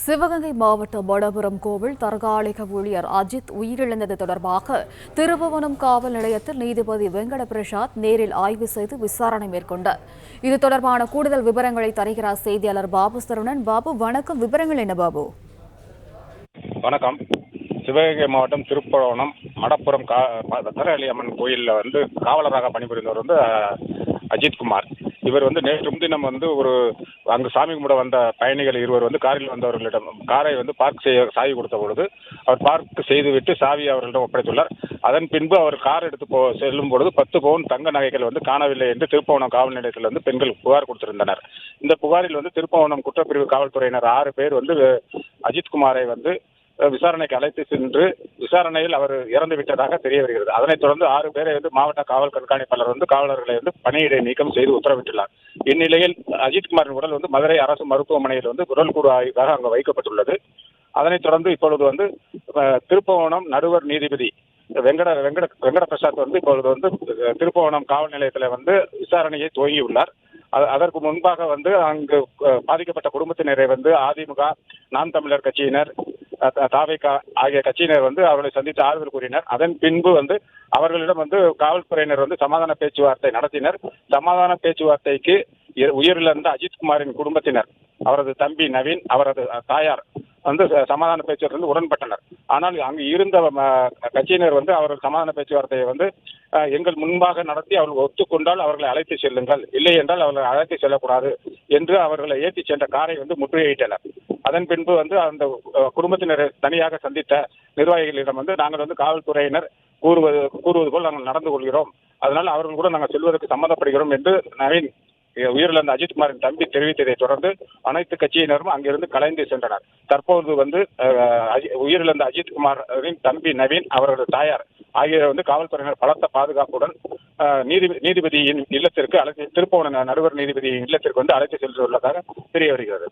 சிவகங்கை மாவட்டம் வடபுரம் கோவில் தற்காலிக ஊழியர் அஜித் உயிரிழந்தது தொடர்பாக திருபுவனம் காவல் நிலையத்தில் நீதிபதி வெங்கட பிரசாத் நேரில் ஆய்வு செய்து விசாரணை மேற்கொண்டார். இது தொடர்பான கூடுதல் விவரங்களை தருகிறார் செய்தியாளர் பாபு சரவணன். பாபு, வணக்கம். விவரங்கள் என்ன பாபு? வணக்கம். சிவகங்கை மாவட்டம் திருப்புவனம் மடப்புறம் தரளி அம்மன் கோயிலில் காவலராக பணிபுரிந்தவர் அஜித்குமார். இவர் நேற்று முன்தினம் அங்கு சாமி கும்பிட வந்த பயணிகள் இருவர் காரில் வந்தவர்களிடம் காரை பார்க் செய்ய சாவி கொடுத்த பொழுது அவர் பார்க் செய்துவிட்டு சாவியை அவர்களிடம் ஒப்படைத்துள்ளார். அதன் பின்பு அவர் கார் எடுத்து செல்லும் பொழுது 10 பவுன் தங்க நகைகள் காணவில்லை என்று திருப்புவனம் காவல் நிலையத்தில் பெண்கள் புகார் கொடுத்திருந்தனர். இந்த புகாரில் திருப்புவனம் குற்றப்பிரிவு காவல்துறையினர் 6 பேர் அஜித்குமாரை விசாரணைக்கு அழைத்து சென்று விசாரணையில் அவர் இறந்து விட்டதாக தெரிய வருகிறது. அதனைத் தொடர்ந்து 6 பேரை மாவட்ட காவல் கண்காணிப்பாளர் காவலர்களை பணியிடை நீக்கம் செய்து உத்தரவிட்டுள்ளார். இந்நிலையில் அஜித்குமாரின் உடல் மதுரை அரசு மருத்துவமனையில் உடல் கூறு ஆய்வுக்காக அங்கு வைக்கப்பட்டுள்ளது. அதனைத் தொடர்ந்து இப்பொழுது திருப்புவனம் நடுவர் நீதிபதி வெங்கட பிரசாத் இப்பொழுது திருப்புவனம் காவல் நிலையத்தில் விசாரணையை துவங்கியுள்ளார். அதற்கு முன்பாக அங்கு பாதிக்கப்பட்ட குடும்பத்தினரை அதிமுக, நாம் தமிழர் கட்சியினர், தாவேகா ஆகிய கட்சியினர் அவர்களை சந்தித்து ஆறுதல் கூறினர். அதன் பின்பு அவர்களிடம் காவல்துறையினர் சமாதான பேச்சுவார்த்தை நடத்தினர். சமாதான பேச்சுவார்த்தைக்கு உயிரிழந்த அஜித்குமாரின் குடும்பத்தினர், அவரது தம்பி நவீன், அவரது தாயார் சமாதான பேச்சுவார்த்தை உடன்பட்டனர். ஆனால் அங்கு இருந்த கட்சியினர் அவர்கள் சமாதான பேச்சுவார்த்தையை எங்கள் முன்பாக நடத்தி அவர்கள் ஒத்துக்கொண்டால் அவர்களை அழைத்து செல்லுங்கள், இல்லை என்றால் அவர்களை அழைத்து செல்லக்கூடாது என்று அவர்களை ஏற்றி சென்ற காரை முற்றுகையிட்டனர். அதன் பின்பு அந்த குடும்பத்தினரை தனியாக சந்தித்த நிர்வாகிகளிடம் நாங்கள் காவல்துறையினர் கூறுவது போல் நாங்கள் நடந்து கொள்கிறோம், அதனால் அவர்கள் கூட நாங்கள் செல்வதற்கு சம்மதப்படுகிறோம் என்று நவீன், உயிரிழந்த அஜித்குமாரின் தம்பி தெரிவித்ததை தொடர்ந்து அனைத்து கட்சியினரும் அங்கிருந்து கலைந்து சென்றனர். தற்போது உயிரிழந்த அஜித்குமாரின் தம்பி நவீன், அவரது தாயார் ஆகியோர் காவல்துறையினர் பலத்த பாதுகாப்புடன் நீதிபதியின் இல்லத்திற்கு திருப்புவன நடுவர் நீதிபதியின் இல்லத்திற்கு அழைத்து சென்றுள்ளதாக தெரிய வருகிறது.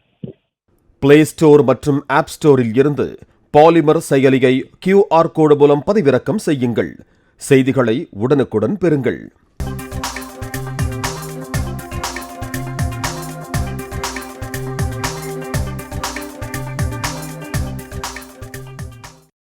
பிளே ஸ்டோர் மற்றும் ஆப் ஸ்டோரில் இருந்து பாலிமர் செயலியை QR கோடு மூலம் பதிவிறக்கம் செய்யுங்கள். செய்திகளை உடனுக்குடன் பெறுங்கள்.